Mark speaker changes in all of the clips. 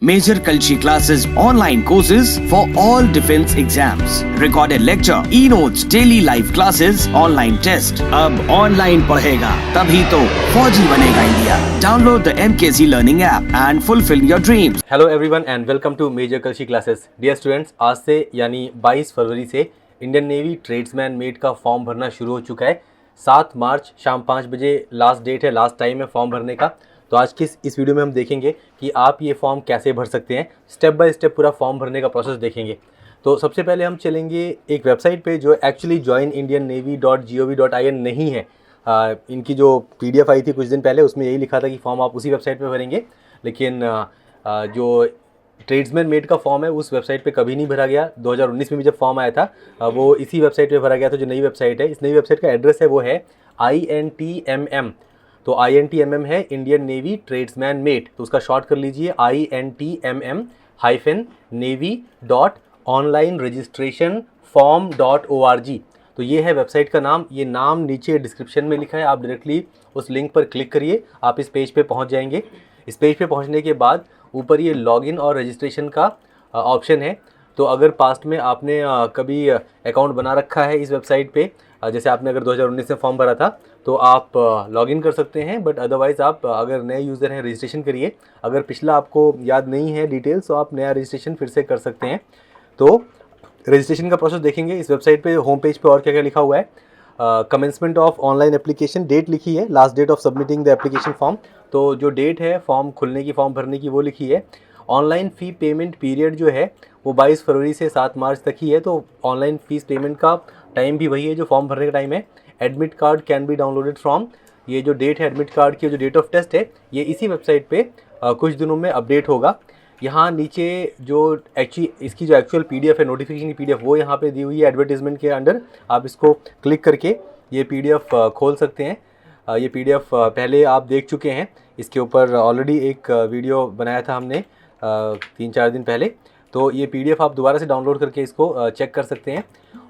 Speaker 1: Major Kalshi classes, online courses for all defense exams, recorded lecture, e-notes, daily live classes, online test. अब online पढ़ेगा तभी तो फौजी बनेगा India. Download the MKC Learning app and fulfill your dreams.
Speaker 2: Hello everyone and welcome to Major Kalshi classes. Dear students, आज से यानी 22 फरवरी से इंडियन नेवी ट्रेड्समैन मेट का फॉर्म भरना शुरू हो चुका है. 7 मार्च शाम 5 बजे लास्ट डेट है, लास्ट टाइम है फॉर्म भरने का. तो आज की इस वीडियो में हम देखेंगे कि आप ये फॉर्म कैसे भर सकते हैं. स्टेप बाय स्टेप पूरा फॉर्म भरने का प्रोसेस देखेंगे. तो सबसे पहले हम चलेंगे एक वेबसाइट पे जो एक्चुअली joinindiannavy.gov.in नहीं है. इनकी जो PDF आई थी कुछ दिन पहले उसमें यही लिखा था कि फॉर्म आप उसी वेबसाइट पे भरेंगे, लेकिन जो ट्रेड्समैन मेट का फॉर्म है उस वेबसाइट पे कभी नहीं भरा गया. 2019 में भी जब फॉर्म आया था वो इसी वेबसाइट पे भरा गया था. जो नई वेबसाइट है, इस नई वेबसाइट का एड्रेस है वो है INTMM. तो INTMM है इंडियन नेवी ट्रेड्समैन मेट. तो उसका शॉर्ट कर लीजिए INTMM-navy.onlineregistrationform.org. तो ये है वेबसाइट का नाम. ये नाम नीचे डिस्क्रिप्शन में लिखा है, आप डायरेक्टली उस लिंक पर क्लिक करिए, आप इस पेज पे पहुंच जाएंगे. इस पेज पे पहुंचने के बाद ऊपर ये लॉगिन और रजिस्ट्रेशन का ऑप्शन है. तो अगर पास्ट में आपने कभी अकाउंट बना रखा है इस वेबसाइट पे, जैसे आपने अगर 2019 में फॉर्म भरा था तो आप लॉगिन कर सकते हैं, बट अदरवाइज़ आप अगर नए यूज़र हैं रजिस्ट्रेशन करिए. अगर पिछला आपको याद नहीं है डिटेल्स तो आप नया रजिस्ट्रेशन फिर से कर सकते हैं. तो रजिस्ट्रेशन का प्रोसेस देखेंगे इस वेबसाइट पे. होम पेज पे और क्या क्या लिखा हुआ है. Commencement of online application, date लिखी है, last date of submitting the application form. तो जो डेट है फॉर्म खुलने की, फॉर्म भरने की, वो लिखी है. ऑनलाइन फ़ी पेमेंट पीरियड जो है वो 22 फरवरी से 7 मार्च तक ही है. तो ऑनलाइन फ़ीस पेमेंट का टाइम भी वही है जो फॉर्म भरने का टाइम है. Admit card can be downloaded from, ये जो डेट है एडमिट कार्ड की, जो डेट ऑफ टेस्ट है ये इसी वेबसाइट पे कुछ दिनों में अपडेट होगा. यहाँ नीचे जो इसकी जो एक्चुअल PDF है, नोटिफिकेशन की PDF, वो यहाँ पे दी हुई है एडवर्टीजमेंट के अंडर. आप इसको क्लिक करके ये PDF खोल सकते हैं. ये PDF पहले आप देख चुके हैं. इसके ऊपर ऑलरेडी एक वीडियो बनाया था हमने 3-4 दिन पहले. तो ये PDF आप दोबारा से डाउनलोड करके इसको चेक कर सकते हैं.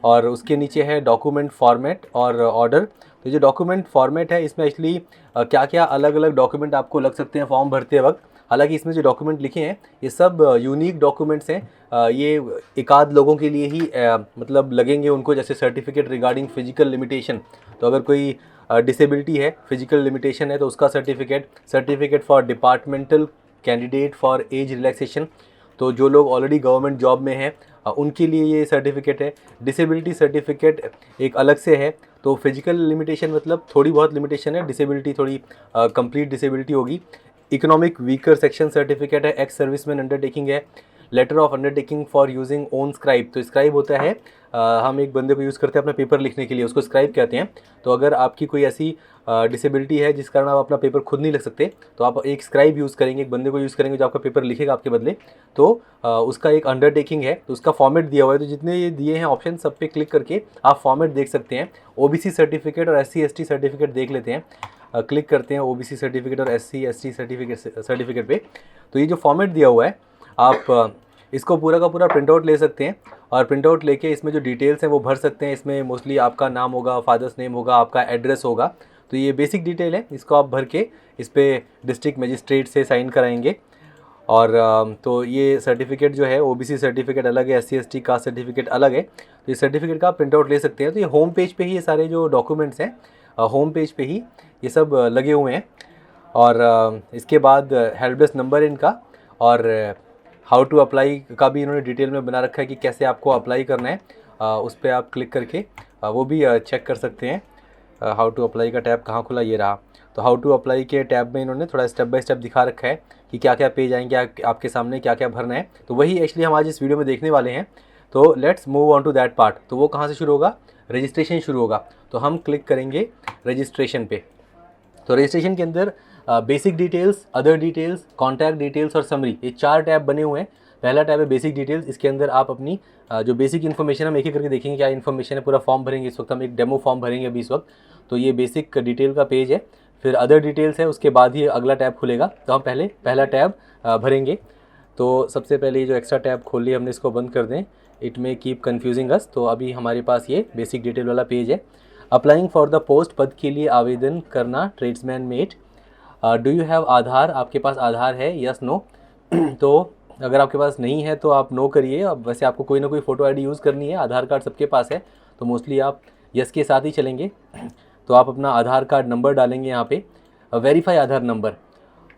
Speaker 2: और उसके नीचे है डॉक्यूमेंट फॉर्मेट और ऑर्डर. तो जो डॉक्यूमेंट फॉर्मेट है इसमें एक्चुअली क्या क्या अलग अलग डॉक्यूमेंट आपको लग सकते हैं फॉर्म भरते वक्त. हालांकि इसमें जो डॉक्यूमेंट लिखे हैं ये सब यूनिक डॉक्यूमेंट्स हैं. ये एकाध लोगों के लिए ही मतलब लगेंगे उनको, जैसे सर्टिफिकेट रिगार्डिंग फिजिकल लिमिटेशन. तो अगर कोई डिसेबिलिटी है, फिजिकल लिमिटेशन है, तो उसका certificate for departmental candidate for age relaxation. तो जो लोग ऑलरेडी गवर्नमेंट जॉब में हैं उनके लिए ये सर्टिफिकेट है. डिसेबिलिटी सर्टिफिकेट एक अलग से है. तो फिजिकल लिमिटेशन मतलब थोड़ी बहुत लिमिटेशन है, डिसेबिलिटी थोड़ी कंप्लीट डिसेबिलिटी होगी. इकोनॉमिक वीकर सेक्शन सर्टिफिकेट है. एक्स सर्विसमैन अंडरटेकिंग है. Letter of undertaking for using own scribe. तो स्क्राइब होता है हम एक बंदे को यूज़ करते हैं अपना पेपर लिखने के लिए, उसको स्क्राइब कहते हैं. तो अगर आपकी कोई ऐसी डिसेबिलिटी है जिस कारण आप अपना पेपर खुद नहीं लिख सकते तो आप एक स्क्राइब यूज़ करेंगे, एक बंदे को यूज़ करेंगे जो आपका पेपर लिखेगा आपके बदले. तो उसका एक अंडरटेकिंग है, तो उसका फॉर्मेट दिया हुआ है. तो जितने ये दिए हैं ऑप्शन सब पे क्लिक करके आप फॉर्मेट देख सकते हैं. OBC सर्टिफिकेट और SC ST सर्टिफिकेट देख लेते हैं. क्लिक करते हैं OBC सर्टिफिकेट और SC ST सर्टिफिकेट पे. तो ये जो फॉर्मेट दिया हुआ है आप इसको पूरा का पूरा प्रिंट आउट ले सकते हैं और प्रिंट आउट लेके इसमें जो डिटेल्स हैं वो भर सकते हैं. इसमें मोस्टली आपका नाम होगा, फादर्स नेम होगा, आपका एड्रेस होगा. तो ये बेसिक डिटेल है, इसको आप भर के इस पर डिस्ट्रिक्ट मजिस्ट्रेट से साइन कराएंगे. और तो ये सर्टिफिकेट जो है OBC सर्टिफिकेट अलग है, SC ST का सर्टिफिकेट अलग है. तो इस सर्टिफिकेट का आप प्रिंट आउट ले सकते हैं. तो ये होम पेज पे ही ये सारे जो डॉक्यूमेंट्स हैं होम पेज पे ही ये सब लगे हुए हैं. और इसके बाद हेल्प डेस्क नंबर इनका और हाउ टू अप्लाई का भी इन्होंने डिटेल में बना रखा है कि कैसे आपको अप्लाई करना है. उस पर आप क्लिक करके वो भी चेक कर सकते हैं. हाउ टू अप्लाई का टैब कहाँ खुला, ये रहा. तो हाउ टू अप्लाई के टैब में इन्होंने थोड़ा स्टेप बाय स्टेप दिखा रखा है कि क्या क्या पेज आएंगे आपके सामने, क्या क्या भरना है. तो वही एक्चुअली हम आज इस वीडियो में देखने वाले हैं. तो let's move on to that part. तो वो कहाँ से शुरू होगा, रजिस्ट्रेशन शुरू होगा. तो हम क्लिक करेंगे रजिस्ट्रेशन पे. तो रजिस्ट्रेशन के अंदर basic details, other details, contact details और समरी, ये 4 टैब बने हुए हैं. पहला टैब है बेसिक डिटेल्स. इसके अंदर आप अपनी जो बेसिक इन्फॉर्मेशन, हम एक एक करके देखेंगे क्या इन्फॉर्मेशन है. पूरा फॉर्म भरेंगे. इस वक्त हम एक डेमो फॉर्म भरेंगे अभी इस वक्त. तो ये बेसिक डिटेल का पेज है. फिर अदर डिटेल्स है, उसके बाद ही अगला टैब खुलेगा. तो हम पहले पहला टैब भरेंगे. तो सबसे पहले ये जो एक्स्ट्रा टैब खोल लिया हमने, इसको बंद कर दें. It may keep confusing us. तो अभी हमारे पास ये बेसिक डिटेल वाला पेज है. अप्लाइंग फॉर द पोस्ट, पद के लिए आवेदन करना, tradesman mate. Do you have Aadhaar, आपके पास आधार है, यस नो. तो अगर आपके पास नहीं है तो आप नो करिए। अब वैसे आपको कोई ना कोई फ़ोटो आईडी यूज़ करनी है, आधार कार्ड सबके पास है तो मोस्टली आप यस के साथ ही चलेंगे। तो आप अपना आधार कार्ड नंबर डालेंगे यहाँ पे, वेरीफाई आधार नंबर।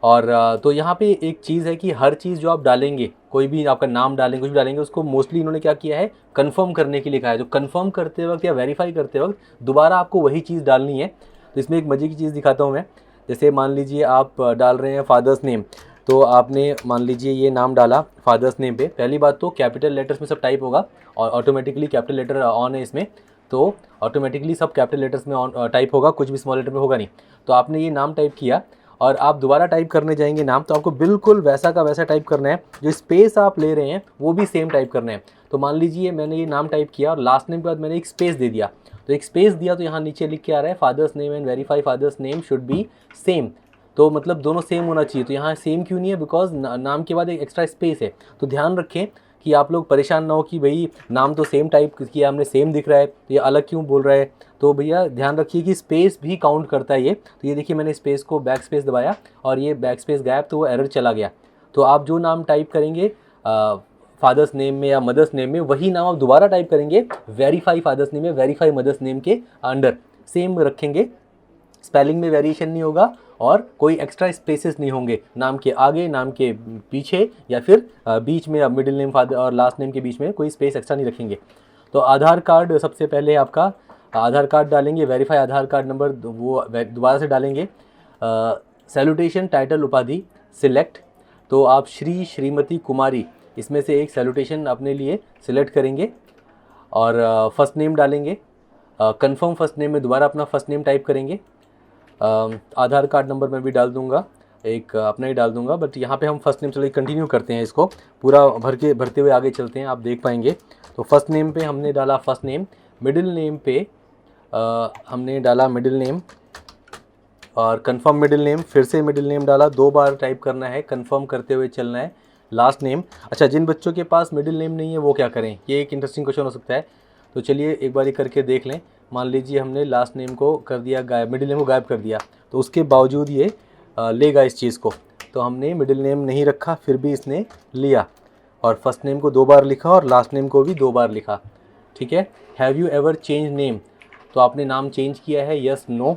Speaker 2: और तो यहाँ पे एक चीज़ है कि हर चीज़ जो आप डालेंगे, कोई भी आपका नाम डालेंगे, कुछ भी डालेंगे, उसको मोस्टली इन्होंने क्या किया है, कंफर्म करने के लिए कहा है। तो कंफर्म करते वक्त या वेरीफाई करते वक्त दोबारा आपको वही चीज़ डालनी है। तो इसमें एक मज़े की चीज़ दिखाता हूँ मैं। जैसे मान लीजिए आप डाल रहे हैं फादर्स नेम, तो आपने मान लीजिए ये नाम डाला फादर्स नेम पे। पहली बात तो कैपिटल लेटर्स में सब टाइप होगा और ऑटोमेटिकली कैपिटल लेटर ऑन है इसमें, तो ऑटोमेटिकली सब कैपिटल लेटर्स में ऑन टाइप होगा, कुछ भी स्मॉल लेटर में होगा नहीं। तो आपने ये नाम टाइप किया और आप दोबारा टाइप करने जाएंगे नाम, तो आपको बिल्कुल वैसा का वैसा टाइप करना है। जो स्पेस आप ले रहे हैं वो भी सेम टाइप करना है। तो मान लीजिए मैंने ये नाम टाइप किया और लास्ट नेम के बाद मैंने एक स्पेस दे दिया, तो एक स्पेस दिया तो यहाँ नीचे लिख के आ रहा है father's name and verify father's name should be same. तो मतलब दोनों सेम होना चाहिए। तो यहाँ सेम क्यों नहीं है, बिकॉज नाम के बाद एक एक्स्ट्रा स्पेस है। तो ध्यान रखें कि आप लोग परेशान ना हो कि भाई नाम तो सेम टाइप किया हमने, सेम दिख रहा है तो ये अलग क्यों बोल रहा है। तो भैया ध्यान रखिए कि स्पेस भी काउंट करता है ये। तो ये देखिए मैंने स्पेस को बैक स्पेस दबाया और ये बैक स्पेस गायब, तो वो एरर चला गया। तो आप जो नाम टाइप करेंगे फादर्स नेम में या मदर्स नेम में, वही नाम आप दोबारा टाइप करेंगे वेरीफाई फादर्स नेम में, वेरीफाई मदर्स नेम के अंडर सेम रखेंगे। स्पेलिंग में वेरिएशन नहीं होगा और कोई एक्स्ट्रा स्पेसेस नहीं होंगे नाम के आगे, नाम के पीछे या फिर बीच में, मिडिल नेम फादर और लास्ट नेम के बीच में कोई स्पेस एक्स्ट्रा नहीं रखेंगे। तो आधार कार्ड सबसे पहले आपका आधार कार्ड डालेंगे, वेरीफाई आधार कार्ड नंबर वो दोबारा से डालेंगे। सैल्यूटेशन टाइटल उपाधि सिलेक्ट, तो आप श्री श्रीमती कुमारी इसमें से एक सैल्यूटेशन अपने लिए सिलेक्ट करेंगे और फर्स्ट नेम डालेंगे। कंफर्म फर्स्ट नेम में दोबारा अपना फर्स्ट नेम टाइप करेंगे। आधार कार्ड नंबर मैं भी डाल दूंगा, एक अपना ही डाल दूंगा, बट यहाँ पे हम फर्स्ट नेम चलिए कंटिन्यू करते हैं, इसको पूरा भरते हुए आगे चलते हैं, आप देख पाएंगे। तो फर्स्ट नेम पे हमने डाला फर्स्ट नेम, मिडिल नेम पे हमने डाला मिडिल नेम और कंफर्म मिडिल नेम, फिर से मिडिल नेम डाला, 2 बार टाइप करना है, कंफर्म करते हुए चलना है। लास्ट नेम, अच्छा जिन बच्चों के पास मिडिल नेम नहीं है वो क्या करें, ये एक इंटरेस्टिंग क्वेश्चन हो सकता है। तो चलिए एक बार ये करके देख लें। मान लीजिए हमने लास्ट नेम को कर दिया गायब, मिडिल नेम को गायब कर दिया, तो उसके बावजूद ये लेगा इस चीज़ को। तो हमने मिडिल नेम नहीं रखा फिर भी इसने लिया और फर्स्ट नेम को 2 बार लिखा और लास्ट नेम को भी 2 बार लिखा, ठीक है। Have you ever change name, तो आपने नाम चेंज किया है, यस नो।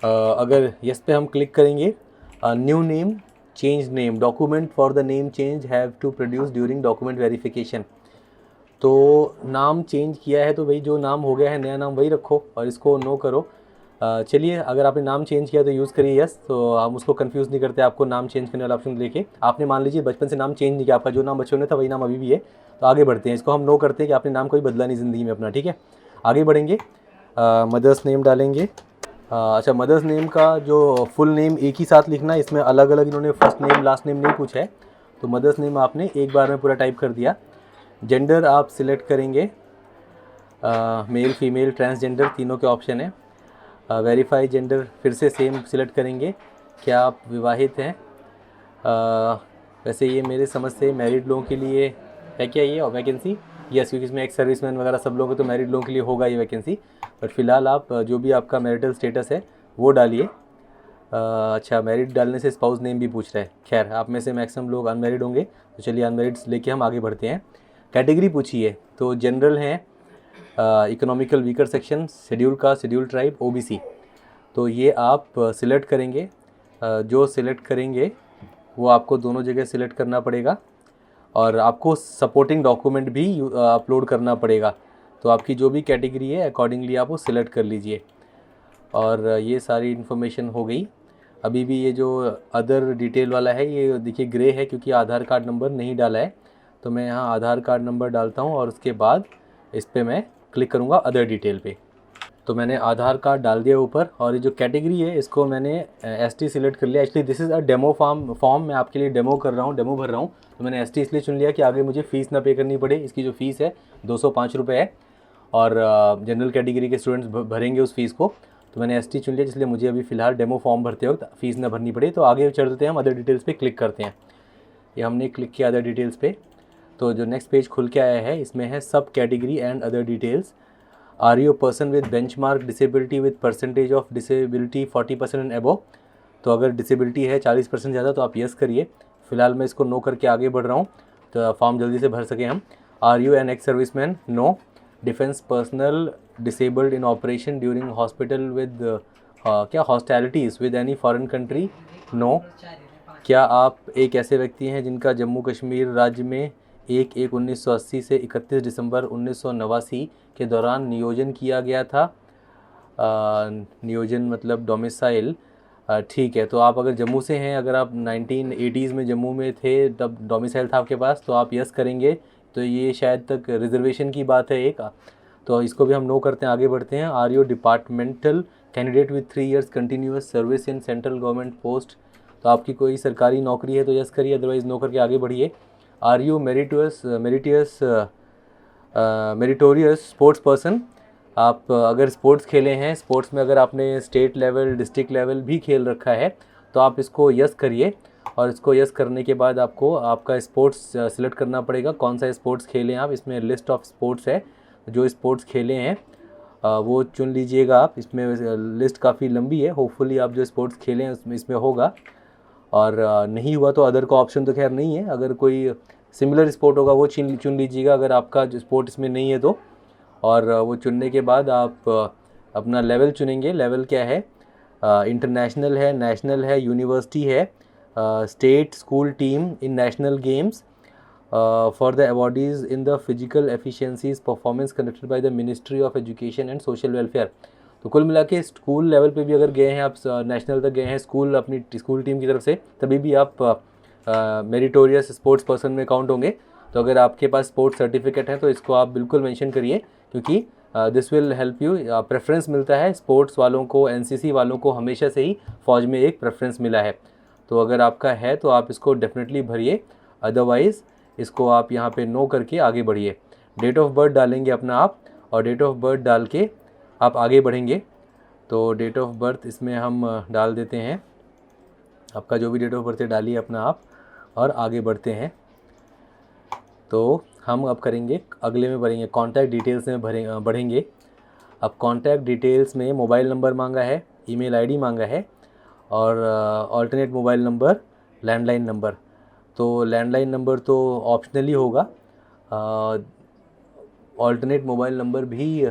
Speaker 2: अगर यस पे हम क्लिक करेंगे, new name change name, document for the name change have to produce during document verification. तो नाम चेंज किया है तो भाई जो नाम हो गया है नया नाम वही रखो और इसको नो करो। चलिए अगर आपने नाम चेंज किया तो यूज़ करिए यस, तो हम उसको कंफ्यूज नहीं करते आपको नाम चेंज करने वाला ऑप्शन लेके। आपने मान लीजिए बचपन से नाम चेंज नहीं किया, आपका जो नाम बचपन में था वही नाम अभी भी है, तो आगे बढ़ते हैं। इसको हम नो करते हैं कि आपने नाम कोई बदला नहीं ज़िंदगी में अपना, ठीक है। आगे बढ़ेंगे, मदर्स नेम डालेंगे। अच्छा मदर्स नेम का जो फुल नेम एक ही साथ लिखना है, इसमें अलग अलग इन्होंने फर्स्ट नेम लास्ट नेम नहीं पूछा है। तो मदर्स नेम आपने एक बार में पूरा टाइप कर दिया। जेंडर आप सिलेक्ट करेंगे, मेल फीमेल ट्रांसजेंडर तीनों के ऑप्शन है। वेरीफाई जेंडर फिर से सेम सिलेक्ट करेंगे, क्या आप विवाहित हैं। वैसे ये मेरे समझ से मैरिड लोगों के लिए है क्या ये वैकेंसी, यस, क्योंकि इसमें एक्स सर्विसमैन वगैरह सब लोगों तो मैरिड लोगों के लिए होगा ये वैकेंसी। बट फिलहाल आप जो भी आपका मैरिटल स्टेटस है वो डालिए। अच्छा मैरिड डालने से स्पाउस नेम भी पूछ रहा है, खैर आप में से मैक्सिमम लोग अनमैरिड होंगे, तो चलिए अनमैरिड लेके हम आगे बढ़ते हैं। कैटेगरी पूछी है, तो जनरल हैं, economical weaker section, schedule caste, schedule tribe, OBC. तो ये आप सिलेक्ट करेंगे, जो सिलेक्ट करेंगे वो आपको दोनों जगह सिलेक्ट करना पड़ेगा और आपको सपोर्टिंग डॉक्यूमेंट भी अपलोड करना पड़ेगा। तो आपकी जो भी कैटेगरी है अकॉर्डिंगली आप वो सिलेक्ट कर लीजिए। और ये सारी इन्फॉर्मेशन हो गई। अभी भी ये जो अदर डिटेल वाला है ये देखिए ग्रे है क्योंकि आधार कार्ड नंबर नहीं डाला है। तो मैं यहाँ आधार कार्ड नंबर डालता हूँ और उसके बाद इस पर मैं क्लिक करूँगा अदर डिटेल पे। तो मैंने आधार कार्ड डाल दिया ऊपर और ये जो कैटेगरी है इसको मैंने एसटी सिलेक्ट कर लिया। Actually this is a demo form मैं आपके लिए डेमो कर रहा हूँ, डेमो भर रहा हूँ। तो मैंने एसटी इसलिए चुन लिया कि आगे मुझे फ़ीस ना पे करनी पड़े। इसकी जो फ़ीस है 205 रुपये है और जनरल कैटेगरी के स्टूडेंट्स भरेंगे उस फीस को। तो मैंने एसटी चुन लिया जिसलिए मुझे अभी फ़िलहाल डेमो फॉर्म भरते वक्त फ़ीस ना भरनी पड़े। तो आगे चढ़ देते हैं, हम अदर डिटेल्स पे क्लिक करते हैं। ये हमने क्लिक किया अदर डिटेल्स पे, तो जो नेक्स्ट पेज खुल के आया है इसमें है sub category and other details. Are you person with benchmark disability with percentage of disability 40% and above. तो अगर डिसेबिलिटी है 40% ज़्यादा तो आप यस करिए। फ़िलहाल मैं इसको नो करके आगे बढ़ रहा हूँ। फॉर्म जल्दी से भर सकें हम। Are you an ex serviceman? No. Defence personnel disabled in operation during hospital with क्या hostilities with any foreign country? No. क्या आप एक ऐसे व्यक्ति हैं जिनका जम्मू कश्मीर राज्य में 1/1/1980 से 31 दिसंबर 1989 के दौरान नियोजन किया गया था? नियोजन मतलब डोमिसाइल। ठीक है, तो आप अगर जम्मू से हैं, अगर आप 1980s में जम्मू में थे तब डोमिसाइल था आपके पास, तो आप यस करेंगे। तो ये शायद तक रिजर्वेशन की बात है एक, तो इसको भी हम नो करते हैं, आगे बढ़ते हैं। Are you departmental candidate with 3 years continuous service in central government post? तो आपकी कोई सरकारी नौकरी है तो यस करिए, अदरवाइज़ नो करके आगे बढ़िए। Are you meritorious sports person? आप अगर स्पोर्ट्स खेले हैं, स्पोर्ट्स में अगर आपने स्टेट लेवल, डिस्ट्रिक्ट लेवल भी खेल रखा है तो आप इसको यस करिए, और इसको यस करने के बाद आपको आपका स्पोर्ट्स सिलेक्ट करना पड़ेगा, कौन सा स्पोर्ट्स खेलें आप। इसमें लिस्ट ऑफ स्पोर्ट्स है, जो स्पोर्ट्स खेले हैं वो चुन लीजिएगा आप। इसमें लिस्ट काफ़ी लंबी है, होपफुली आप जो स्पोर्ट्स खेलें इसमें होगा, और नहीं हुआ तो अदर का ऑप्शन तो खैर नहीं है, अगर कोई सिमिलर स्पोर्ट होगा वो चुन लीजिएगा अगर आपका जो स्पोर्ट इसमें नहीं है तो। और वो चुनने के बाद आप अपना लेवल चुनेंगे। लेवल क्या है? इंटरनेशनल है, नेशनल है, यूनिवर्सिटी है, state, school team in national games, for the awardees in the physical efficiencies performance conducted by the ministry of education and social welfare. तो कुल मिला के स्कूल लेवल पे भी अगर गए हैं आप, नेशनल तक गए हैं स्कूल अपनी स्कूल टीम की तरफ से, तभी भी आप मेरिटोरियस स्पोर्ट्स पर्सन में काउंट होंगे। तो अगर आपके पास स्पोर्ट्स सर्टिफिकेट है तो इसको आप बिल्कुल मेंशन करिए, क्योंकि this will help you. Preference मिलता है स्पोर्ट्स वालों को, एनसीसी वालों को हमेशा से ही फ़ौज में एक प्रेफरेंस मिला है। तो अगर आपका है तो आप इसको डेफिनेटली भरिए, अदरवाइज़ इसको आप यहाँ पे नो करके आगे बढ़िए। डेट ऑफ बर्थ डालेंगे अपना आप, और डेट ऑफ बर्थ डाल के आप आगे बढ़ेंगे। तो डेट ऑफ बर्थ इसमें हम डाल देते हैं, आपका जो भी डेट ऑफ बर्थ है डालिए अपना आप, और आगे बढ़ते हैं। तो हम अब करेंगे, अगले में बढ़ेंगे कॉन्टैक्ट डिटेल्स में बढ़ेंगे। अब कॉन्टैक्ट डिटेल्स में मोबाइल नंबर मांगा है, ईमेल आईडी मांगा है, और alternate mobile number, landline number. तो लैंडलाइन नंबर तो ऑप्शनली होगा, ऑल्टरनेट मोबाइल नंबर भी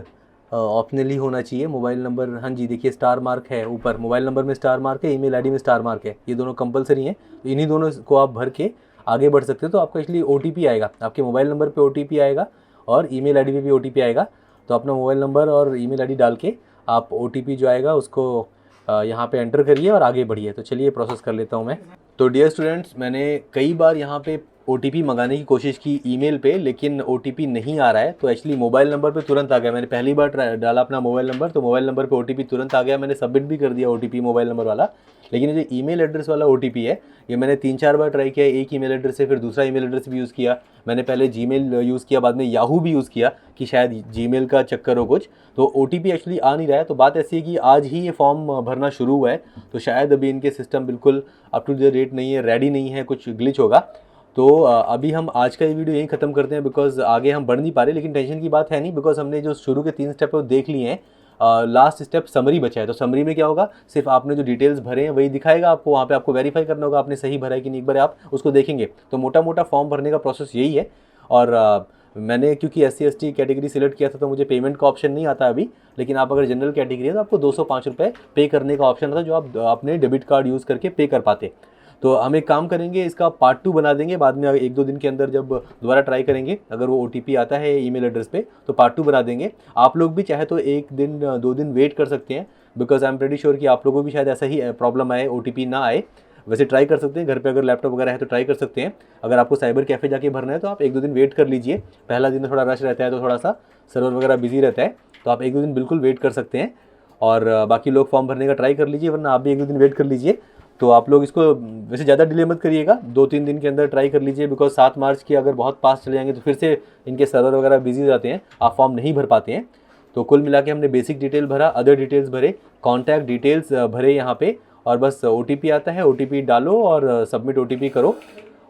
Speaker 2: ऑप्शनली होना चाहिए। मोबाइल नंबर, हाँ जी देखिए स्टार मार्क है ऊपर, मोबाइल नंबर में स्टार मार्क है, ईमेल आईडी में स्टार मार्क है, ये दोनों कंपलसरी हैं। तो इन्हीं दोनों को आप भर के आगे बढ़ सकते हो। तो आपको एक्चुअली OTP आएगा, आपके मोबाइल नंबर पे OTP आएगा और ईमेल आईडी पे भी OTP आएगा। तो अपना मोबाइल नंबर और ईमेल आईडी डाल के आप OTP जो आएगा उसको यहाँ पे एंटर करिए और आगे बढ़िए। तो चलिए प्रोसेस कर लेता हूँ मैं। तो डियर स्टूडेंट्स, मैंने कई बार यहाँ पे OTP मंगाने की कोशिश की ईमेल पे, लेकिन OTP नहीं आ रहा है। तो एक्चुअली मोबाइल नंबर पे तुरंत आ गया, मैंने पहली बार डाला अपना मोबाइल नंबर, तो मोबाइल नंबर पे OTP तुरंत आ गया, मैंने सबमिट भी कर दिया OTP मोबाइल नंबर वाला। लेकिन ये जो ईमेल एड्रेस वाला OTP है, ये मैंने 3-4 बार ट्राई किया, एक ईमेल एड्रेस से फिर दूसरा ईमेल एड्रेस भी यूज़ किया, मैंने पहले जीमेल यूज़ किया, बाद में याहू भी यूज़ किया कि शायद जीमेल का चक्कर हो कुछ, तो OTP एक्चुअली आ नहीं रहा है। तो बात ऐसी है कि आज ही ये फॉर्म भरना शुरू हुआ है, तो शायद अभी इनके सिस्टम बिल्कुल अप टू द रेट नहीं है, रेडी नहीं है, कुछ ग्लिच होगा। तो अभी हम आज का ये वीडियो यहीं ख़त्म करते हैं, बिकॉज आगे हम बढ़ नहीं पा रहे। लेकिन टेंशन की बात है नहीं, बिकॉज हमने जो शुरू के 3 स्टेप है वो देख लिए हैं। लास्ट स्टेप समरी बचा है। तो समरी में क्या होगा, सिर्फ आपने जो डिटेल्स भरे हैं वही दिखाएगा आपको, वहाँ पे आपको वेरीफाई करना होगा आपने सही भरा है कि नहीं, एक बार आप उसको देखेंगे। तो मोटा मोटा फॉर्म भरने का प्रोसेस यही है। और मैंने क्योंकि SC/ST कैटेगरी सिलेक्ट किया था तो मुझे पेमेंट का ऑप्शन नहीं आता अभी, लेकिन आप अगर जनरल कैटेगरी है तो आपको 205 रुपये पे करने का ऑप्शन था, जो आप अपने डेबिट कार्ड यूज़ करके पे कर पाते। तो हम एक काम करेंगे, इसका पार्ट 2 बना देंगे बाद में, 1-2 दिन के अंदर जब दोबारा ट्राई करेंगे, अगर वो OTP आता है ईमेल एड्रेस पे तो पार्ट 2 बना देंगे। आप लोग भी चाहे तो 1 दिन 2 दिन वेट कर सकते हैं, because I am pretty sure कि आप लोगों को भी शायद ऐसा ही प्रॉब्लम आए, OTP ना आए। वैसे ट्राई कर सकते हैं, घर पे अगर लैपटॉप वगैरह है तो ट्राई कर सकते हैं। अगर आपको साइबर कैफ़े जाके भरना है तो आप 1-2 दिन वेट कर लीजिए। पहला दिन थोड़ा रश रहता है, तो थोड़ा सा सर्वर वगैरह बिजी रहता है, तो आप 1-2 दिन बिल्कुल वेट कर सकते हैं। और बाकी लोग फॉर्म भरने का ट्राई कर लीजिए, वरना आप भी 1-2 दिन वेट कर लीजिए। तो आप लोग इसको वैसे ज़्यादा डिले मत करिएगा, 2-3 दिन के अंदर ट्राई कर लीजिए, बिकॉज 7 मार्च के अगर बहुत पास चले जाएंगे तो फिर से इनके सर्वर वगैरह बिजी हो जाते हैं, आप फॉर्म नहीं भर पाते हैं। तो कुल मिला के हमने बेसिक डिटेल भरा, अदर डिटेल्स भरे, कॉन्टैक्ट डिटेल्स भरे यहाँ पे, और बस OTP आता है, OTP डालो और सबमिट OTP करो,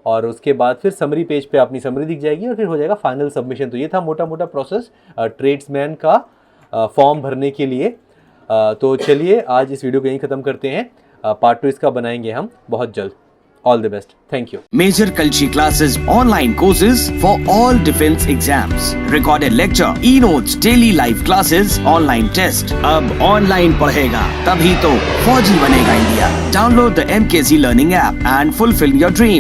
Speaker 2: और उसके बाद फिर समरी पेज पे अपनी समरी दिख जाएगी और फिर हो जाएगा फाइनल सबमिशन। तो ये था मोटा मोटा प्रोसेस ट्रेड्समैन का फॉर्म भरने के लिए। तो चलिए आज इस वीडियो को यहीं ख़त्म करते हैं, पार्ट 2 इसका बनाएंगे हम बहुत जल्द। All the best, thank you.
Speaker 1: Major Kalshi classes online courses for all defense exams. Recorded lecture, e-notes, daily live classes, online test. अब online पढ़ेगा तभी तो फौजी बनेगा India. Download the MKZ Learning app and fulfill your dream.